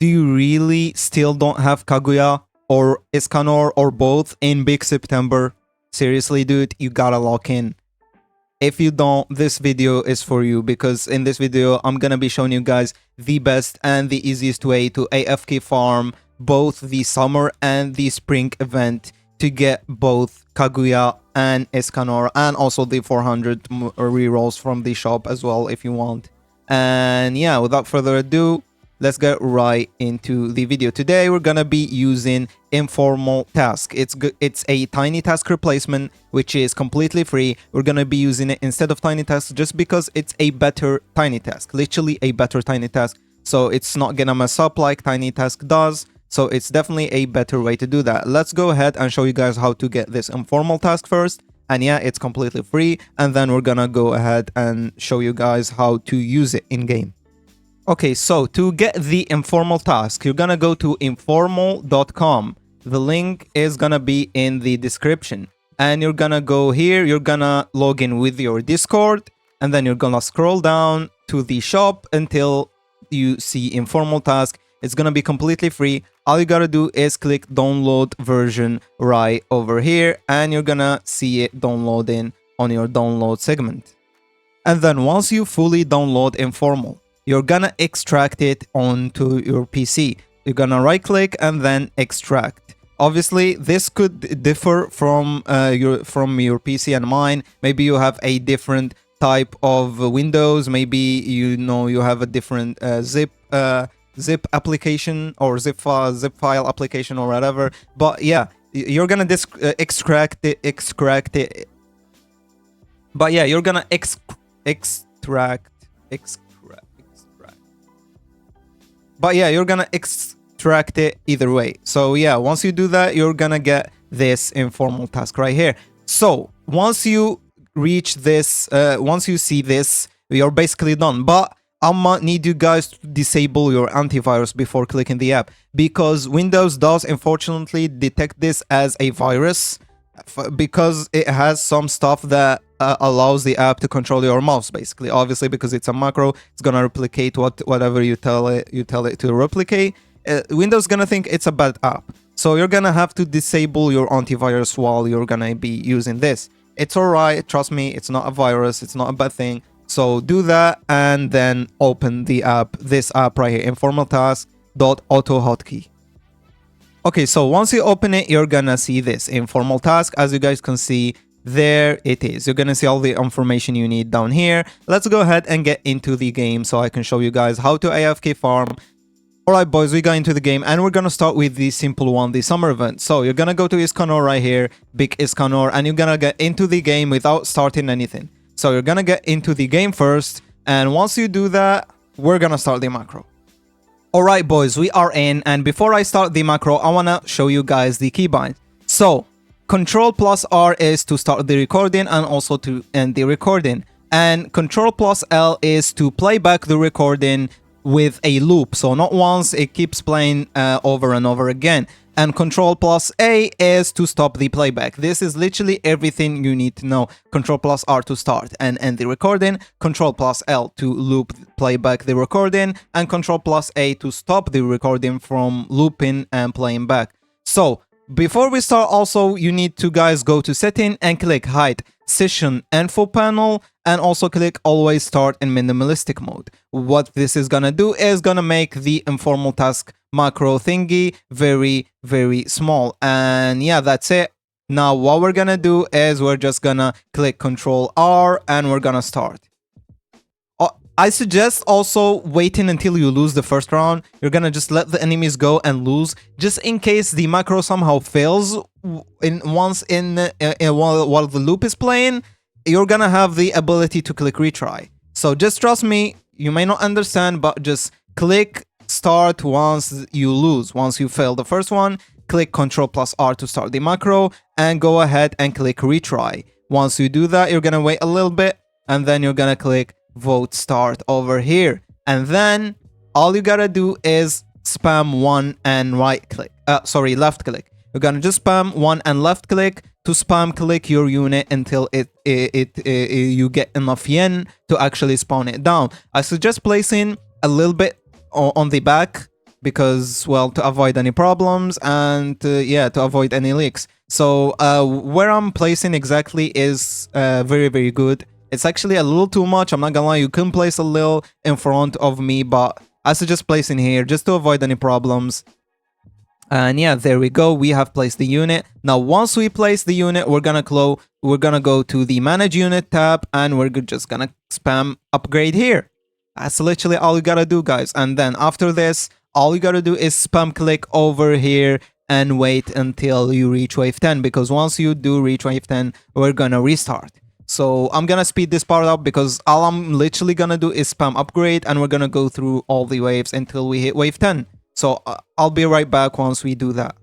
Do you really still don't have Kaguya or Escanor or both in Big September? Seriously, dude, you gotta lock in. If you don't, this video is for you, because in this video, I'm gonna be showing you guys the best and the easiest way to AFK farm both the summer and the spring event to get both Kaguya and Escanor, and also the 400 rerolls from the shop as well if you want. And yeah, without further ado, let's get right into the video. Today we're gonna be using informal task. It's a tiny task replacement which is completely free. We're gonna be using it instead of tiny task just because it's a better tiny task, literally a better tiny task. So it's not gonna mess up like tiny task does. So it's definitely a better way to do that. Let's go ahead and show you guys how to get this informal task first. And yeah, it's completely free. And then we're gonna go ahead and show you guys how to use it in game. Okay, so to get the informal task, you're gonna go to informaal.com. The link is gonna be in the description. And you're gonna go here, you're gonna log in with your Discord, and then you're gonna scroll down to the shop until you see informal task. It's gonna be completely free. All you gotta do is click download version right over here, and you're gonna see it downloading on your download segment. And then once you fully download informal, you're gonna extract it onto your PC. You're gonna right click and then extract. Obviously, this could differ from your PC and mine. Maybe you have a different type of Windows. Maybe you have a different zip application or zip file application or whatever. But yeah, you're gonna extract it. But yeah, you're gonna extract. But yeah, you're gonna extract it either way. So yeah, once you do that, you're gonna get this informal task right here. So once you reach this, once you see this, you're basically done. But I might need you guys to disable your antivirus before clicking the app, because Windows does unfortunately detect this as a virus, because it has some stuff that allows the app to control your mouse, basically. Obviously, because it's a macro, it's gonna replicate whatever you tell it to replicate. Windows gonna think it's a bad app, so you're gonna have to disable your antivirus while you're gonna be using this. It's alright, trust me, it's not a virus, it's not a bad thing. So do that and then open the app, this app right here, informaltask.autohotkey. Okay, so once you open it, you're gonna see this informal task. As you guys can see, there it is. You're gonna see all the information you need down here. Let's go ahead and get into the game so I can show you guys how to AFK farm. Alright boys, we got into the game and we're gonna start with the simple one, the summer event. So you're gonna go to Escanor right here, Big Escanor, and you're gonna get into the game without starting anything. So you're gonna get into the game first, and once you do that, we're gonna start the macro. Alright boys, we are in, and before I start the macro, I wanna show you guys the keybind. So, Ctrl+R is to start the recording and also to end the recording. And Ctrl+L is to play back the recording with a loop. So not once, it keeps playing over and over again. And Ctrl+A is to stop the playback. This is literally everything you need to know. Ctrl+R to start and end the recording, Ctrl+L to loop playback the recording, and Ctrl+A to stop the recording from looping and playing back. So before we start, also you need to guys go to setting and click hide session info panel, and also click always start in minimalistic mode. What this is gonna do is gonna make the informal task macro thingy very small. And yeah, that's it. Now what we're gonna do is we're just gonna click Ctrl+R and we're gonna start. I suggest also waiting until you lose the first round. You're gonna just let the enemies go and lose, just in case the macro somehow fails while the loop is playing. You're gonna have the ability to click retry. So just trust me, you may not understand, but just click start once you lose. Once you fail the first one, click Ctrl+R to start the macro and go ahead and click retry. Once you do that, you're gonna wait a little bit and then you're gonna click vote start over here, and then all you gotta do is spam 1 and left click. You're gonna just spam 1 and left click to spam click your unit until you get enough yen to actually spawn it down. I suggest placing a little bit on the back because, well, to avoid any problems and yeah, to avoid any leaks. So where I'm placing exactly is very, very good. It's actually a little too much. I'm not gonna lie. You can place a little in front of me, but I suggest placing here just to avoid any problems. And yeah, there we go. We have placed the unit. Now, once we place the unit, we're gonna go to the Manage Unit tab, and we're just gonna spam upgrade here. That's literally all you gotta do, guys. And then after this, all you gotta do is spam click over here and wait until you reach wave 10, because once you do reach wave 10, we're gonna restart. So I'm gonna speed this part up because all I'm literally gonna do is spam upgrade, and we're gonna go through all the waves until we hit wave 10. So I'll be right back once we do that.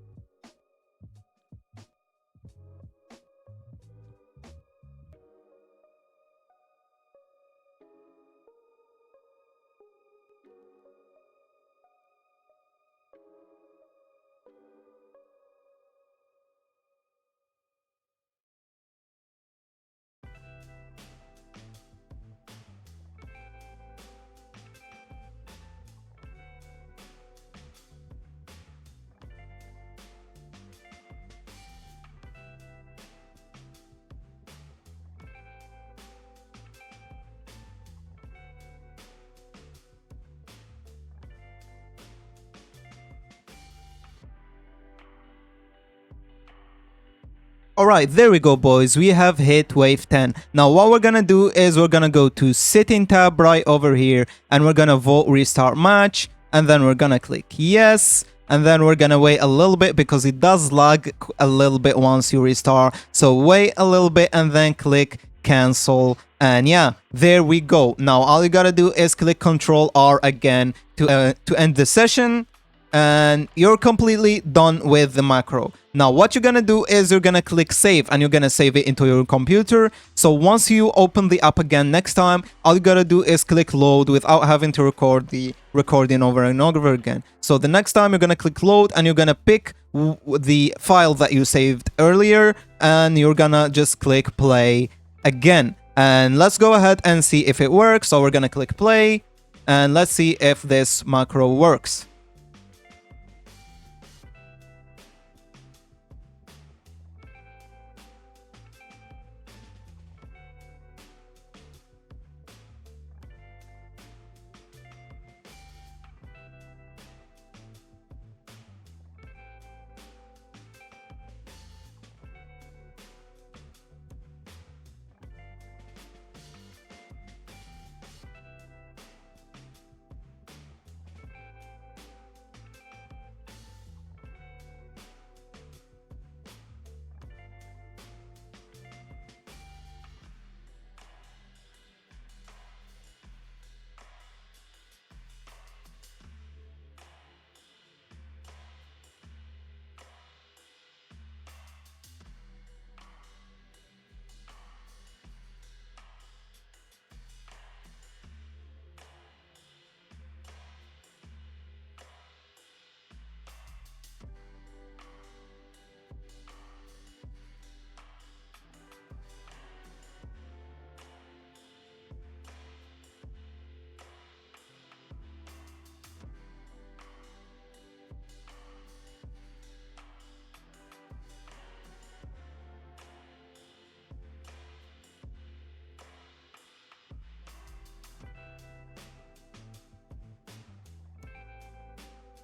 Alright, there we go, boys. We have hit wave 10. Now what we're gonna do is we're gonna go to Setting tab right over here, and we're gonna vote restart match, and then we're gonna click yes, and then we're gonna wait a little bit because it does lag a little bit once you restart. So wait a little bit and then click cancel, and yeah, there we go. Now all you gotta do is click Ctrl R again to end the session, and you're completely done with the macro. Now what you're gonna do is you're gonna click save, and you're gonna save it into your computer. So once you open the app again next time, all you gotta do is click load without having to record the recording over and over again. So the next time you're gonna click load, and you're gonna pick the file that you saved earlier, and you're gonna just click play again. And let's go ahead and see if it works. So we're gonna click play, and let's see if this macro works.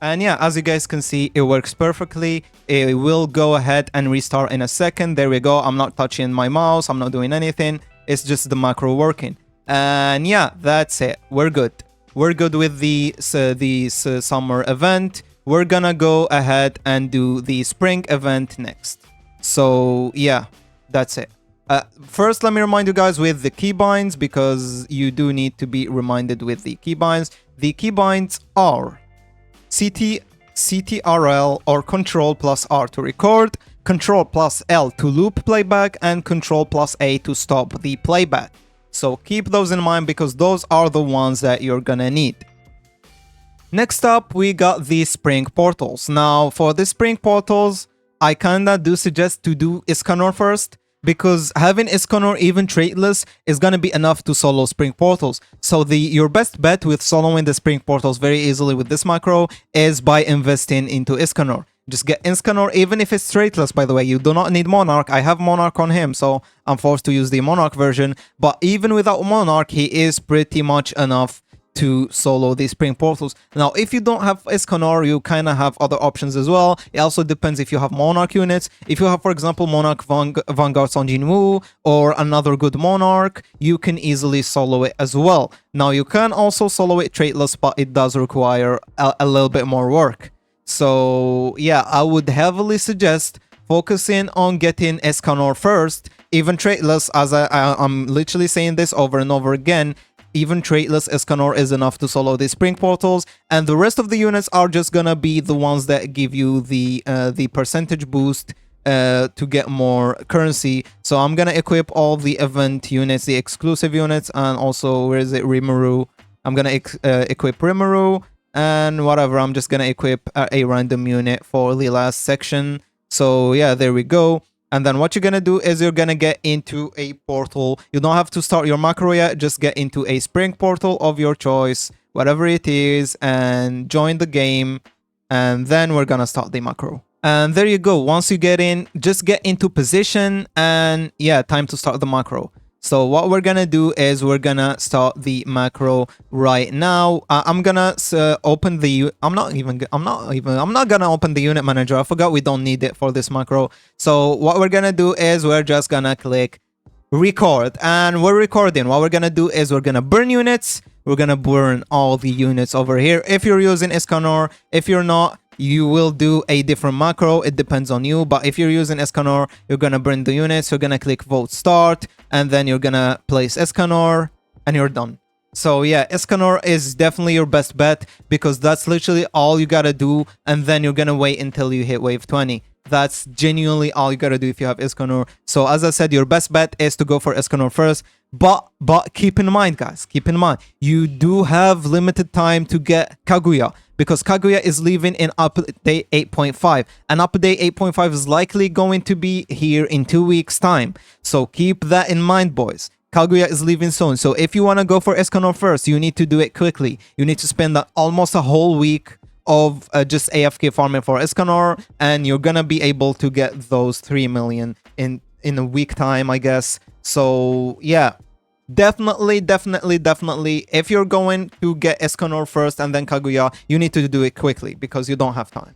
And yeah, as you guys can see, it works perfectly. It will go ahead and restart in a second. There we go. I'm not touching my mouse. I'm not doing anything. It's just the macro working. And yeah, that's it. We're good. We're good with the summer event. We're gonna go ahead and do the spring event next. So yeah, that's it. First, let me remind you guys with the keybinds, because you do need to be reminded with the keybinds. The keybinds are CTRL or Control plus R to record, Control plus L to loop playback, and Control plus A to stop the playback. So keep those in mind, because those are the ones that you're gonna need. Next up, we got the spring portals. Now, for the spring portals, I kinda do suggest to do Escanor first, because having Escanor even traitless is gonna be enough to solo Spring Portals. So your best bet with soloing the Spring Portals very easily with this macro is by investing into Escanor. Just get Escanor, even if it's traitless, by the way. You do not need Monarch. I have Monarch on him, so I'm forced to use the Monarch version. But even without Monarch, he is pretty much enough to solo the Spring Portals. Now, if you don't have Escanor, you kind of have other options as well. It also depends if you have Monarch units. If you have, for example, Monarch Vanguards on Jinwoo or another good Monarch, you can easily solo it as well. Now, you can also solo it traitless, but it does require a little bit more work. So, yeah, I would heavily suggest focusing on getting Escanor first, even traitless, as I'm literally saying this over and over again. Even traitless Escanor is enough to solo the Spring Portals, and the rest of the units are just gonna be the ones that give you the percentage boost to get more currency. So I'm gonna equip all the event units, the exclusive units, and also, where is it, Rimuru. I'm gonna equip Rimuru, and whatever, I'm just gonna equip a random unit for the last section. So yeah, there we go. And then what you're gonna do is you're gonna get into a portal. You don't have to start your macro yet, just get into a Spring Portal of your choice, whatever it is, and join the game. And then we're gonna start the macro. And there you go. Once you get in, just get into position, and yeah, time to start the macro. So what we're gonna do is we're gonna start the macro right now. I'm gonna open the. I'm not gonna open the unit manager. I forgot we don't need it for this macro. So what we're gonna do is we're just gonna click record, and we're recording. What we're gonna do is we're gonna burn units. We're gonna burn all the units over here. If you're using Escanor, if you're not, you will do a different macro. It depends on you. But if you're using Escanor, you're gonna burn the units. You're gonna click vote start, and then you're gonna place Escanor, and you're done. So yeah, Escanor is definitely your best bet, because that's literally all you gotta do, and then you're gonna wait until you hit wave 20. That's genuinely all you gotta do if you have Escanor. So as I said, your best bet is to go for Escanor first. But keep in mind, guys, keep in mind, you do have limited time to get Kaguya, because Kaguya is leaving in update 8.5, and update 8.5 is likely going to be here in 2 weeks time. So keep that in mind, boys. Kaguya is leaving soon. So if you want to go for Escanor first, you need to do it quickly. You need to spend almost a whole week of just AFK farming for Escanor, and you're gonna be able to get those 3 million in a week time, I guess. So yeah, definitely, if you're going to get Escanor first and then Kaguya, you need to do it quickly, because you don't have time.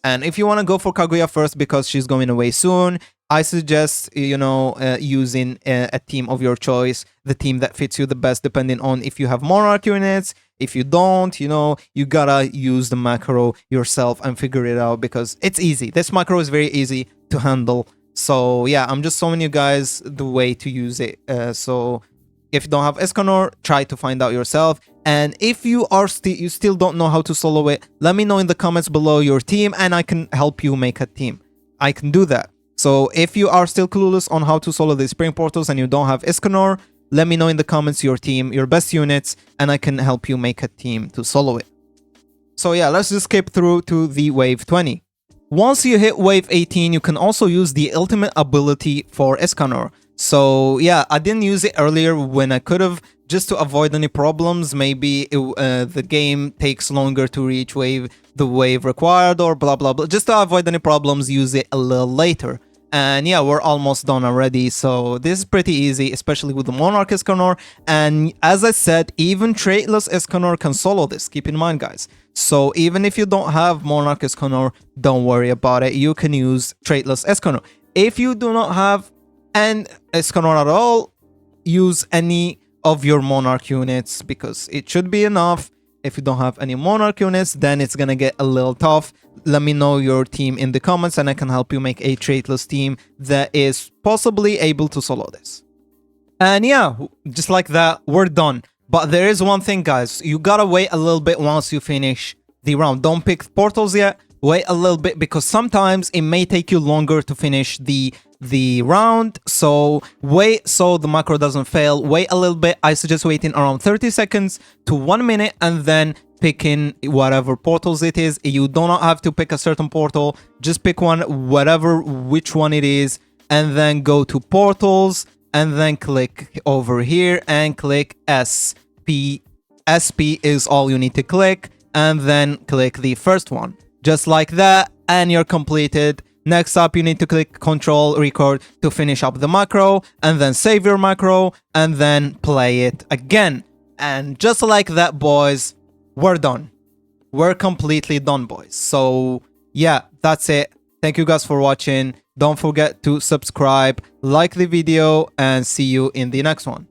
And if you want to go for Kaguya first because she's going away soon, I suggest, you know, using a team of your choice, the team that fits you the best, depending on if you have Monarch units. If you don't, you know, you gotta use the macro yourself and figure it out, because it's easy. This macro is very easy to handle. So yeah, I'm just showing you guys the way to use it. So if you don't have Escanor, try to find out yourself. And if you still don't know how to solo it, let me know in the comments below your team, and I can help you make a team. I can do that. So if you are still clueless on how to solo the Spring Portals and you don't have Escanor, let me know in the comments your team, your best units, and I can help you make a team to solo it. So yeah, let's just skip through to the wave 20. Once you hit wave 18, you can also use the ultimate ability for Escanor. So yeah, I didn't use it earlier when I could have, just to avoid any problems. Maybe the game takes longer to reach the wave required, or blah blah blah. Just to avoid any problems, use it a little later. And yeah, we're almost done already, so this is pretty easy, especially with the Monarch Escanor. And as I said, even traitless Escanor can solo this, keep in mind, guys. So even if you don't have Monarch Escanor, don't worry about it. You can use traitless Escanor. If you do not have an Escanor at all, use any of your Monarch units, because it should be enough. If you don't have any Monarch units, then it's gonna get a little tough. Let me know your team in the comments, and I can help you make a traitless team that is possibly able to solo this. And yeah, just like that, we're done. But there is one thing, guys. You gotta wait a little bit once you finish the round. Don't pick portals yet. Wait a little bit, because sometimes it may take you longer to finish the round. So wait, so the macro doesn't fail. Wait a little bit. I suggest waiting around 30 seconds to 1 minute, and then picking whatever portals it is. You do not have to pick a certain portal. Just pick one, which one it is. and then go to portals, and then click over here and click SP. SP is all you need to click, and then click the first one. Just like that, and you're completed. Next up, you need to click Control Record to finish up the macro, and then save your macro, and then play it again. And just like that, boys, we're done. We're completely done, boys. So yeah, that's it. Thank you guys for watching. Don't forget to subscribe, like the video, and see you in the next one.